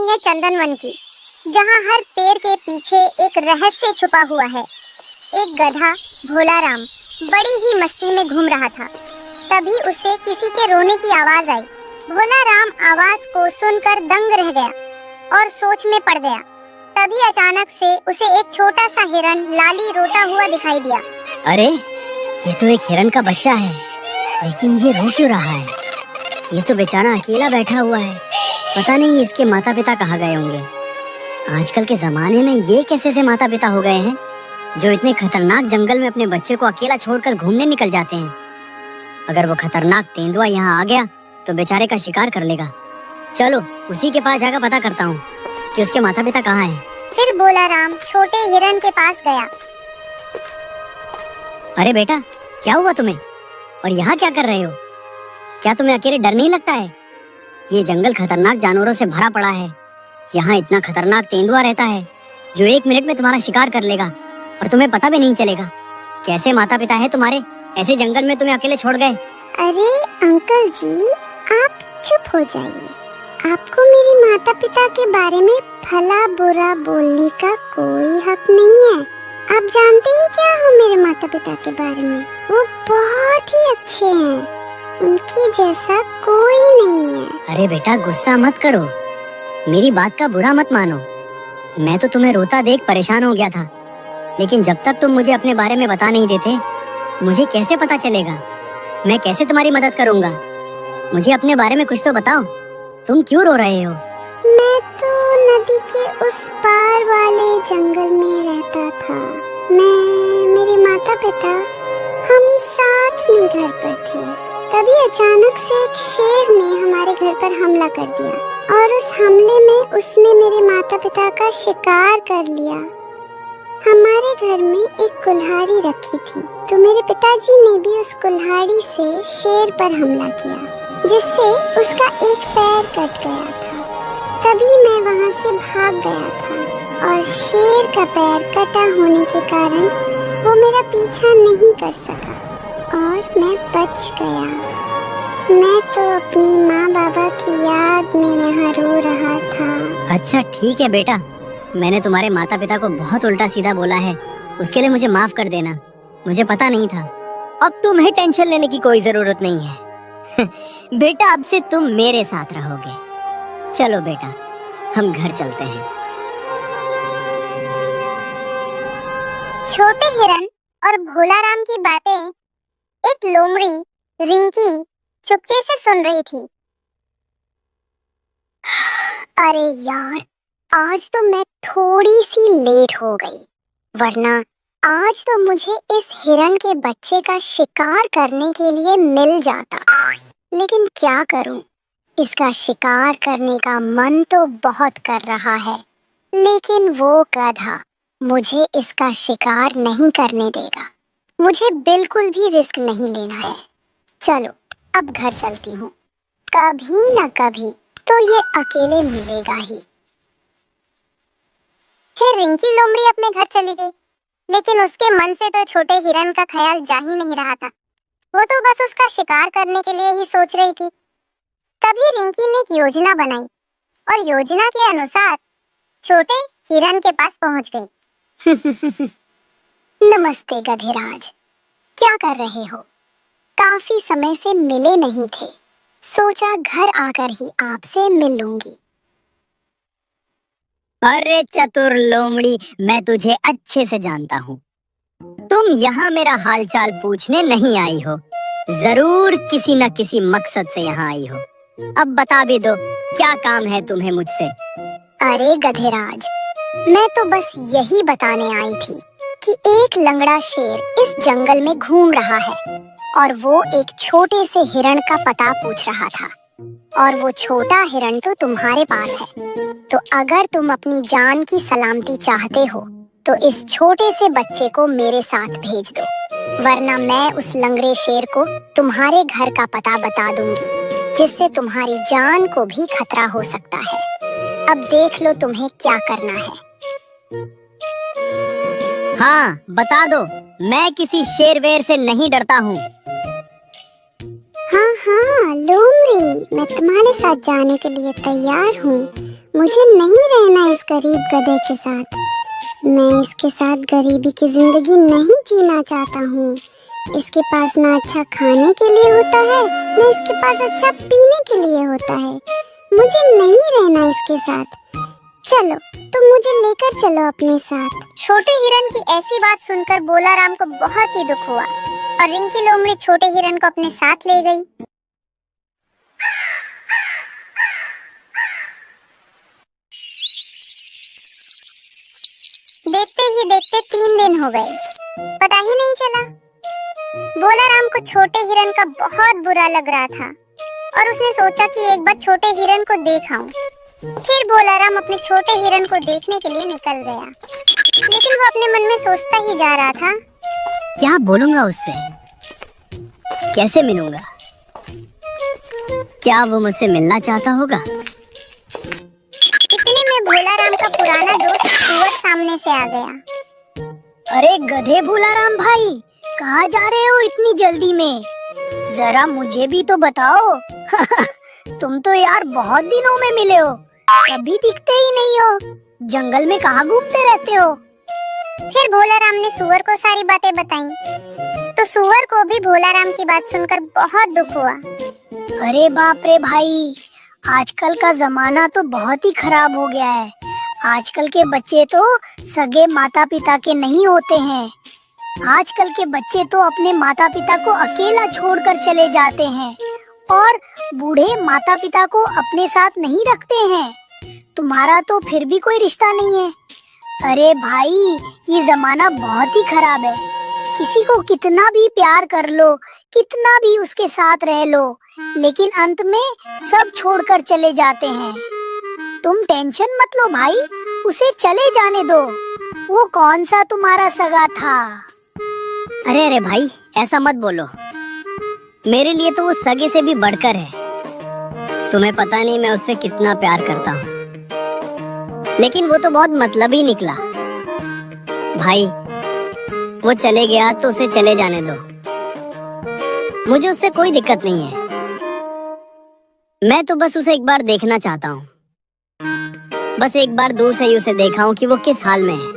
कहानी है चंदनवन की, जहाँ हर पेड़ के पीछे एक रहस्य छुपा हुआ है। एक गधा भोला राम बड़ी ही मस्ती में घूम रहा था। तभी उसे किसी के रोने की आवाज आई। भोला राम आवाज को सुनकर दंग रह गया और सोच में पड़ गया। तभी अचानक से उसे एक छोटा सा हिरन लाली रोता हुआ दिखाई दिया। अरे, ये तो एक हिरन का बच्चा है, लेकिन ये रो क्यों रहा है? ये तो बेचारा अकेला बैठा हुआ है। पता नहीं इसके माता पिता कहाँ गए होंगे। आजकल के जमाने में ये कैसे से माता पिता हो गए हैं, जो इतने खतरनाक जंगल में अपने बच्चे को अकेला छोड़कर घूमने निकल जाते हैं। अगर वो खतरनाक तेंदुआ यहाँ आ गया तो बेचारे का शिकार कर लेगा। चलो उसी के पास जाकर पता करता हूँ कि उसके माता पिता कहाँ हैं। फिर भोला राम छोटे हिरन के पास गया। अरे बेटा, क्या हुआ तुम्हें और यहाँ क्या कर रहे हो? क्या तुम्हें अकेले डर नहीं लगता है? ये जंगल खतरनाक जानवरों से भरा पड़ा है। यहाँ इतना खतरनाक तेंदुआ रहता है जो 1 मिनट में तुम्हारा शिकार कर लेगा और तुम्हें पता भी नहीं चलेगा। कैसे माता पिता है तुम्हारे, ऐसे जंगल में तुम्हें अकेले छोड़ गए? अरे अंकल जी, आप चुप हो जाइए। आपको मेरे माता पिता के बारे में भला बुरा बोलने का कोई हक नहीं है। आप जानते ही क्या हो मेरे माता पिता के बारे में? वो बहुत ही अच्छे हैं, उनके जैसा कोई नहीं है। अरे बेटा, गुस्सा मत करो, मेरी बात का बुरा मत मानो। मैं तो तुम्हें रोता देख परेशान हो गया था, लेकिन जब तक तुम मुझे अपने बारे में बता नहीं देते, मुझे कैसे पता चलेगा? मैं कैसे तुम्हारी मदद करूँगा? मुझे अपने बारे में कुछ तो बताओ, तुम क्यों रो रहे हो? मैं तो नदी के उस पार वाले जंगल में रहता था। मेरे माता पिता, हम साथ में घर पर थे। तभी अचानक से एक शेर ने हमारे घर पर हमला कर दिया और उस हमले में उसने मेरे माता पिता का शिकार कर लिया। हमारे घर में एक कुल्हाड़ी रखी थी, तो मेरे पिताजी ने भी उस कुल्हाड़ी से शेर पर हमला किया, जिससे उसका एक पैर कट गया था। तभी मैं वहां से भाग गया था और शेर का पैर कटा होने के कारण वो मेरा पीछा नहीं कर सका और मैं बच गया। मैं तो अपनी माँ बाबा की याद में यहाँ रो रहा था। अच्छा ठीक है बेटा, मैंने तुम्हारे माता पिता को बहुत उल्टा सीधा बोला है, उसके लिए मुझे माफ कर देना। मुझे पता नहीं था। अब तुम्हें टेंशन लेने की कोई जरूरत नहीं है। बेटा, अब से तुम मेरे साथ रहोगे। चलो बेटा, हम घर चलते हैं। छोटे हिरन और भोला राम की बातें एक लोमड़ी रिंकी चुपके से सुन रही थी। अरे यार, आज तो मैं थोड़ी सी लेट हो गई, वरना आज तो मुझे इस हिरन के बच्चे का शिकार करने के लिए मिल जाता। लेकिन क्या करूं, इसका शिकार करने का मन तो बहुत कर रहा है, लेकिन वो गधा मुझे इसका शिकार नहीं करने देगा। मुझे बिल्कुल भी रिस्क नहीं लेना है। चलो अब घर चलती हूँ, कभी न कभी तो ये अकेले मिलेगा ही। फिर रिंकी लोमड़ी अपने घर चली गई, लेकिन उसके मन से तो छोटे हिरन का ख्याल जा ही नहीं रहा था। वो तो बस उसका शिकार करने के लिए ही सोच रही थी। तभी रिंकी ने एक योजना बनाई और योजना के अनुसार छोटे हिरन के पास पहुंच गई। नमस्ते गधेराज, क्या कर रहे हो? काफी समय से मिले नहीं थे, सोचा घर आकर ही आपसे मिल लूंगी। अरे चतुर लोमड़ी, मैं तुझे अच्छे से जानता हूँ। तुम यहाँ मेरा हालचाल पूछने नहीं आई हो, जरूर किसी न किसी मकसद से यहाँ आई हो। अब बता भी दो, क्या काम है तुम्हें मुझसे? अरे गधेराज, मैं तो बस यही बताने आई थी कि एक लंगड़ा शेर इस जंगल में घूम रहा है और वो एक छोटे से हिरण का पता पूछ रहा था, और वो छोटा हिरण तो तुम्हारे पास है। तो अगर तुम अपनी जान की सलामती चाहते हो तो इस छोटे से बच्चे को मेरे साथ भेज दो, वरना मैं उस लंगड़े शेर को तुम्हारे घर का पता बता दूंगी, जिससे तुम्हारी जान को भी खतरा हो सकता है। अब देख लो तुम्हें क्या करना है। हाँ बता दो, मैं किसी शेर वेर से नहीं डरता हूँ। हाँ हाँ लोमड़ी, मैं तुम्हारे साथ जाने के लिए तैयार हूँ। मुझे नहीं रहना इस गरीब गधे के साथ। मैं इसके साथ गरीबी की जिंदगी नहीं जीना चाहता हूँ। इसके पास ना अच्छा खाने के लिए होता है, ना इसके पास अच्छा पीने के लिए होता है। मुझे नहीं रहना इसके साथ। चलो, तुम मुझे लेकर चलो अपने साथ। छोटे हिरन की ऐसी बात सुनकर बोलाराम को बहुत ही दुख हुआ और रिंकी लोमड़ी छोटे हिरन को अपने साथ ले गई। देखते ही देखते 3 दिन हो गए, पता ही नहीं चला। बोलाराम को छोटे हिरन का बहुत बुरा लग रहा था और उसने सोचा कि एक बार छोटे हिरन को देख आऊं। फिर बोलाराम अपने छोटे हिरन को देखने के लिए निकल गया, लेकिन वो अपने मन में सोचता ही जा रहा था, क्या बोलूंगा उससे, कैसे मिलूंगा, क्या वो मुझसे मिलना चाहता होगा। इतने में बोलाराम का पुराना दोस्त सुअर सामने से आ गया। अरे गधे बोलाराम भाई, कहाँ जा रहे हो इतनी जल्दी में? जरा मुझे भी तो बताओ। तुम तो यार बहुत दिनों में मिले हो, कभी दिखते ही नहीं हो। जंगल में कहाँ घूमते रहते हो? फिर भोलाराम ने सुअर को सारी बातें बताई, तो सुअर को भी भोलाराम की बात सुनकर बहुत दुख हुआ। अरे बाप रे भाई, आजकल का जमाना तो बहुत ही खराब हो गया है। आजकल के बच्चे तो सगे माता पिता के नहीं होते हैं। आजकल के बच्चे तो अपने माता पिता को अकेला छोड़कर चले जाते हैं और बूढ़े माता पिता को अपने साथ नहीं रखते हैं। तुम्हारा तो फिर भी कोई रिश्ता नहीं है। अरे भाई, ये जमाना बहुत ही खराब है। किसी को कितना भी प्यार कर लो, कितना भी उसके साथ रह लो, लेकिन अंत में सब छोड़कर चले जाते हैं। तुम टेंशन मत लो भाई, उसे चले जाने दो। वो कौन सा तुम्हारा सगा था? अरे अरे भाई, ऐसा मत बोलो। मेरे लिए तो वो सगे से भी बढ़कर है। तुम्हें पता नहीं मैं उससे कितना प्यार करता हूँ, लेकिन वो तो बहुत मतलबी निकला। भाई, वो चले गया तो उसे चले जाने दो। मुझे उससे कोई दिक्कत नहीं है। मैं तो बस उसे एक बार देखना चाहता हूँ। बस एक बार दूर से ही उसे देखा हूँ कि वो किस हाल में है।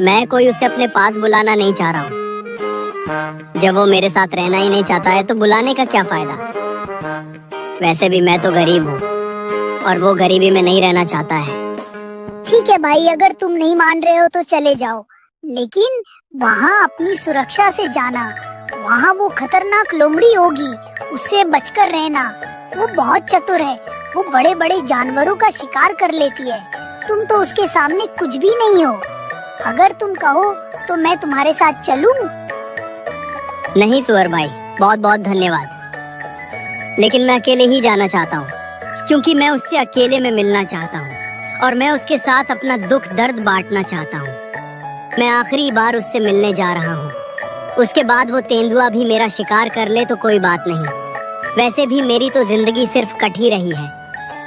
मैं कोई उसे अपने पास बुलाना नहीं चाह रहा हूँ। जब वो मेरे साथ रहना ही नहीं चाहता है तो बुलाने का क्या फायदा। वैसे भी मैं तो गरीब हूँ और वो गरीबी में नहीं रहना चाहता है। ठीक है भाई, अगर तुम नहीं मान रहे हो तो चले जाओ, लेकिन वहाँ अपनी सुरक्षा से जाना। वहाँ वो खतरनाक लोमड़ी होगी, उससे बचकर रहना। वो बहुत चतुर है, वो बड़े बड़े जानवरों का शिकार कर लेती है। तुम तो उसके सामने कुछ भी नहीं हो। अगर तुम कहो तो मैं तुम्हारे साथ चलूं? नहीं सुअर भाई, बहुत बहुत धन्यवाद, लेकिन मैं अकेले ही जाना चाहता हूँ, क्योंकि मैं उससे अकेले में मिलना चाहता हूँ और मैं उसके साथ अपना दुख दर्द बांटना चाहता हूँ। मैं आखिरी बार उससे मिलने जा रहा हूँ। उसके बाद वो तेंदुआ भी मेरा शिकार कर ले तो कोई बात नहीं। वैसे भी मेरी तो जिंदगी सिर्फ कट ही रही है,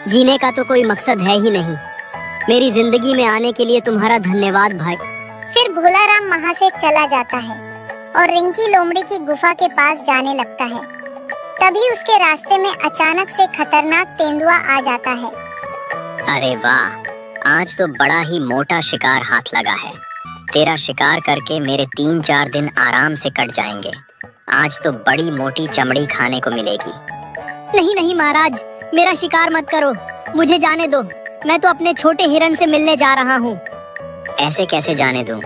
जीने का तो कोई मकसद है ही नहीं। मेरी जिंदगी में आने के लिए तुम्हारा धन्यवाद भाई। फिर भोलाराम वहाँ से चला जाता है और रिंकी लोमड़ी की गुफा के पास जाने लगता है। तभी उसके रास्ते में अचानक से खतरनाक तेंदुआ आ जाता है। अरे वाह, आज तो बड़ा ही मोटा शिकार हाथ लगा है। तेरा शिकार करके मेरे 3-4 दिन आराम से कट जाएंगे। आज तो बड़ी मोटी चमड़ी खाने को मिलेगी। नहीं नहीं महाराज, मेरा शिकार मत करो, मुझे जाने दो। मैं तो अपने छोटे हिरन से मिलने जा रहा हूँ। ऐसे कैसे जाने दूँ?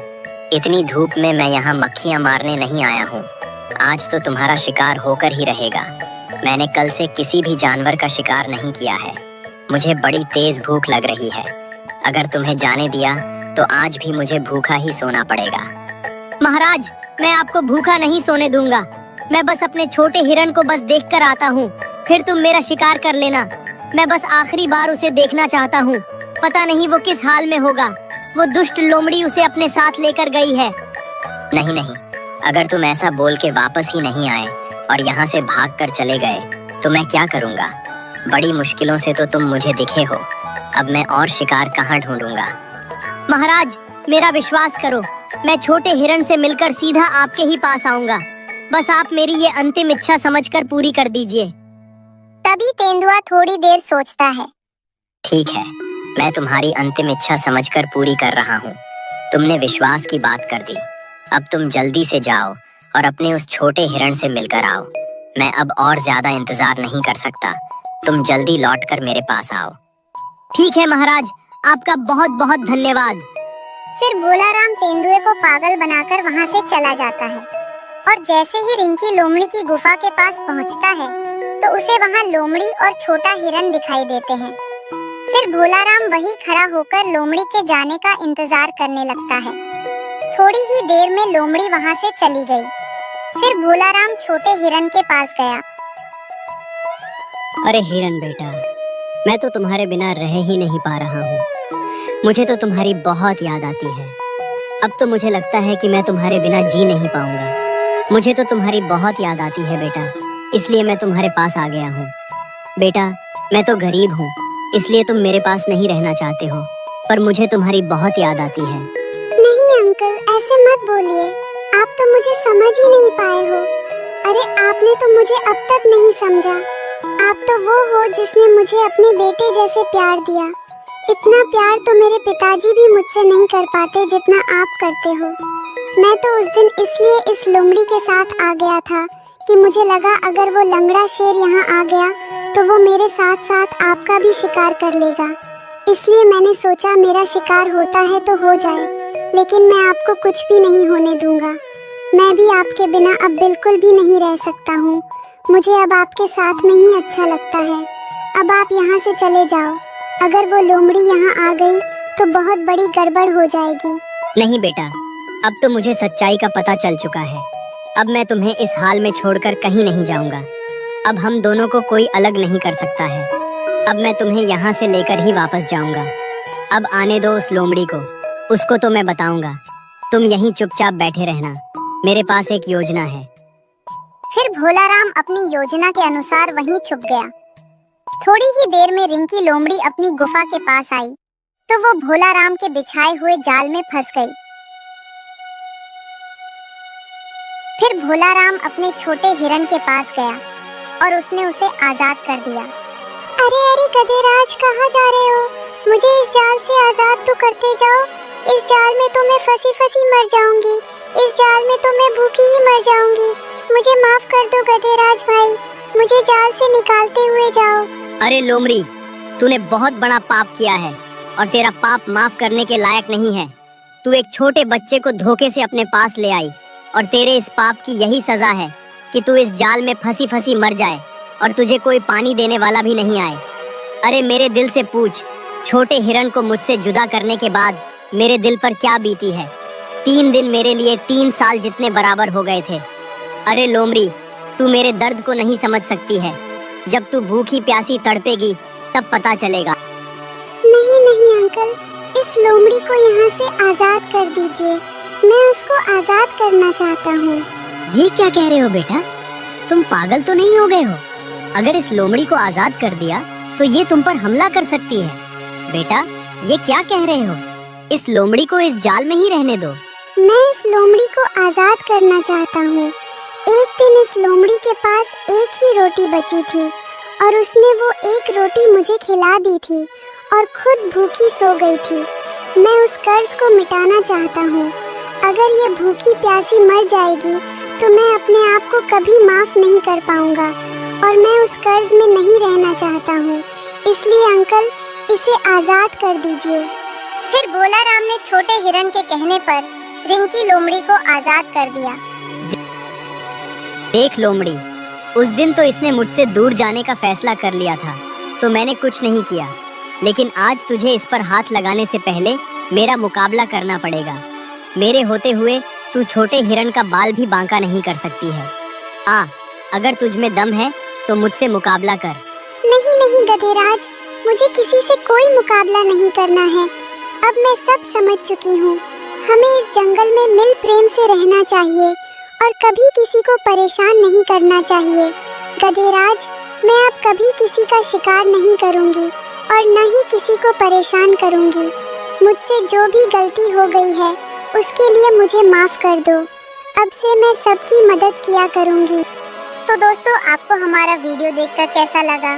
इतनी धूप में मैं यहाँ मक्खियाँ मारने नहीं आया हूँ। आज तो तुम्हारा शिकार होकर ही रहेगा। मैंने कल से किसी भी जानवर का शिकार नहीं किया है। मुझे बड़ी तेज भूख लग रही है। अगर तुम्हें जाने दिया तो आज भी मुझे भूखा ही सोना पड़ेगा। महाराज, मैं आपको भूखा नहीं सोने दूंगा। मैं बस अपने छोटे हिरन को बस देखकर आता हूँ, फिर तुम मेरा शिकार कर लेना। मैं बस आखिरी बार उसे देखना चाहता हूँ। पता नहीं वो किस हाल में होगा। वो दुष्ट लोमड़ी उसे अपने साथ लेकर गई है। नहीं नहीं, अगर तुम ऐसा बोल के वापस ही नहीं आए और यहाँ से भागकर चले गए तो मैं क्या करूँगा? बड़ी मुश्किलों से तो तुम मुझे दिखे हो। अब मैं और शिकार कहाँ ढूंढूंगा? महाराज, मेरा विश्वास करो, मैं छोटे हिरन से मिलकर सीधा आपके ही पास आऊंगा। बस आप मेरी ये अंतिम इच्छा समझकर पूरी कर दीजिए। तभी तेंदुआ थोड़ी देर सोचता है। ठीक है, मैं तुम्हारी अंतिम इच्छा समझकर पूरी कर रहा हूँ। तुमने विश्वास की बात कर दी। अब तुम जल्दी से जाओ और अपने उस छोटे हिरण से मिलकर आओ। मैं अब और ज्यादा इंतजार नहीं कर सकता। तुम जल्दी लौटकर मेरे पास आओ। ठीक है महाराज, आपका बहुत बहुत धन्यवाद। फिर भोलाराम तेंदुए को पागल बनाकर वहाँ से चला जाता है और जैसे ही रिंकी लोमड़ी की गुफा के पास पहुँचता है तो उसे वहाँ लोमड़ी और छोटा हिरन दिखाई देते हैं। फिर भोलाराम वहीं खड़ा होकर लोमड़ी के जाने का इंतजार करने लगता है। थोड़ी ही देर में लोमड़ी वहाँ से चली गई। फिर भोलाराम छोटे हिरन के पास गया। अरे हिरन बेटा, मैं तो तुम्हारे बिना रह ही नहीं पा रहा हूँ। मुझे तो तुम्हारी बहुत याद आती है। अब तो मुझे लगता है कि मैं तुम्हारे बिना जी नहीं पाऊंगा। मुझे तो तुम्हारी बहुत याद आती है बेटा, इसलिए मैं तुम्हारे पास आ गया हूँ। बेटा, मैं तो गरीब हूँ, इसलिए तुम मेरे पास नहीं रहना चाहते हो, पर मुझे तुम्हारी बहुत याद आती है। नहीं अंकल, ऐसे मत बोलिए। आप तो मुझे समझ ही नहीं पाए हो। अरे आपने तो मुझे अब तक नहीं समझा। आप तो वो हो जिसने मुझे अपने बेटे जैसे प्यार दिया। इतना प्यार तो मेरे पिताजी भी मुझसे नहीं कर पाते जितना आप करते हो। मैं तो उस दिन इसलिए इस लोमड़ी के साथ आ गया था कि मुझे लगा अगर वो लंगड़ा शेर यहाँ आ गया तो वो मेरे साथ साथ आपका भी शिकार कर लेगा। इसलिए मैंने सोचा मेरा शिकार होता है तो हो जाए, लेकिन मैं आपको कुछ भी नहीं होने दूंगा। मैं भी आपके बिना अब बिल्कुल भी नहीं रह सकता हूँ। मुझे अब आपके साथ में ही अच्छा लगता है। अब आप यहाँ से चले जाओ। अगर वो लोमड़ी यहाँ आ गई तो बहुत बड़ी गड़बड़ हो जाएगी। नहीं बेटा, अब तो मुझे सच्चाई का पता चल चुका है। अब मैं तुम्हें इस हाल में छोड़कर कहीं नहीं जाऊंगा। अब हम दोनों को कोई अलग नहीं कर सकता है। अब मैं तुम्हें यहाँ से लेकर ही वापस जाऊंगा। अब आने दो उस लोमड़ी को, उसको तो मैं बताऊंगा। तुम यहीं चुपचाप बैठे रहना, मेरे पास एक योजना है। फिर भोलाराम अपनी योजना के अनुसार वहीं छुप गया। थोड़ी ही देर में रिंकी लोमड़ी अपनी गुफा के पास आई तो वो भोलाराम के बिछाए हुए जाल में फंस गई। फिर भोलाराम अपने छोटे हिरन के पास गया और उसने उसे आजाद कर दिया। अरे अरे गधेराज, कहाँ जा रहे हो? मुझे इस जाल से आजाद तो करते जाओ। इस जाल में तो मैं फंसी फंसी मर जाऊंगी। इस जाल में तो मैं भूखी ही मर जाऊंगी। मुझे माफ कर दो गधेराज भाई, मुझे जाल से निकालते हुए जाओ। अरे लोमड़ी, तूने बहुत बड़ा पाप किया है और तेरा पाप माफ करने के लायक नहीं है। तू एक छोटे बच्चे को धोखे से अपने पास ले आई और तेरे इस पाप की यही सजा है कि तू इस जाल में फंसी फंसी मर जाए और तुझे कोई पानी देने वाला भी नहीं आए। अरे मेरे दिल से पूछ, छोटे हिरन को मुझसे जुदा करने के बाद मेरे दिल पर क्या बीती है। 3 दिन मेरे लिए 3 साल जितने बराबर हो गए थे। अरे लोमड़ी, तू मेरे दर्द को नहीं समझ सकती है। जब तू भूखी प्यासी तड़पेगी तब पता चलेगा। नहीं नहीं अंकल, इस लोमड़ी को यहाँ से आजाद कर दीजिए। मैं उसको आजाद करना चाहता हूँ। ये क्या कह रहे हो बेटा? तुम पागल तो नहीं हो गए हो? अगर इस लोमड़ी को आजाद कर दिया तो ये तुम पर हमला कर सकती है। बेटा, ये क्या कह रहे हो? इस लोमड़ी को इस जाल में ही रहने दो। मैं इस लोमड़ी को आजाद करना चाहता हूँ। एक दिन इस लोमड़ी के पास एक ही रोटी बची थी और उसने वो एक रोटी मुझे खिला दी थी और खुद भूखी सो गई थी। मैं उस कर्ज को मिटाना चाहता हूँ। अगर ये भूखी प्यासी मर जाएगी तो मैं अपने आप को कभी माफ नहीं कर पाऊंगा और मैं उस कर्ज में नहीं रहना चाहता हूँ। इसलिए अंकल, इसे आजाद कर दीजिए। फिर भोलाराम ने छोटे हिरन के कहने पर रिंकी लोमड़ी को आजाद कर दिया। देख लोमड़ी, उस दिन तो इसने मुझसे दूर जाने का फैसला कर लिया था तो मैंने कुछ नहीं किया, लेकिन आज तुझे इस पर हाथ लगाने से पहले मेरा मुकाबला करना पड़ेगा। मेरे होते हुए तू छोटे हिरन का बाल भी बांका नहीं कर सकती है। आ, अगर तुझ में दम है तो मुझसे मुकाबला कर। नहीं नहीं गधेराज, मुझे किसी से कोई मुकाबला नहीं करना है। अब मैं सब समझ चुकी हूँ। हमें इस जंगल में मिल प्रेम से रहना चाहिए और कभी किसी को परेशान नहीं करना चाहिए। गधेराज, मैं अब कभी किसी का शिकार नहीं करूँगी और न ही किसी को परेशान करूँगी। मुझसे जो भी गलती हो गई है उसके लिए मुझे माफ कर दो। अब से मैं सबकी मदद किया करूँगी। तो दोस्तों, आपको हमारा वीडियो देखकर कैसा लगा?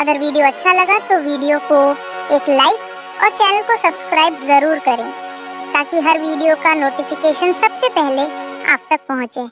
अगर वीडियो अच्छा लगा तो वीडियो को एक लाइक और चैनल को सब्सक्राइब जरूर करें ताकि हर वीडियो का नोटिफिकेशन सबसे पहले आप तक पहुंचे।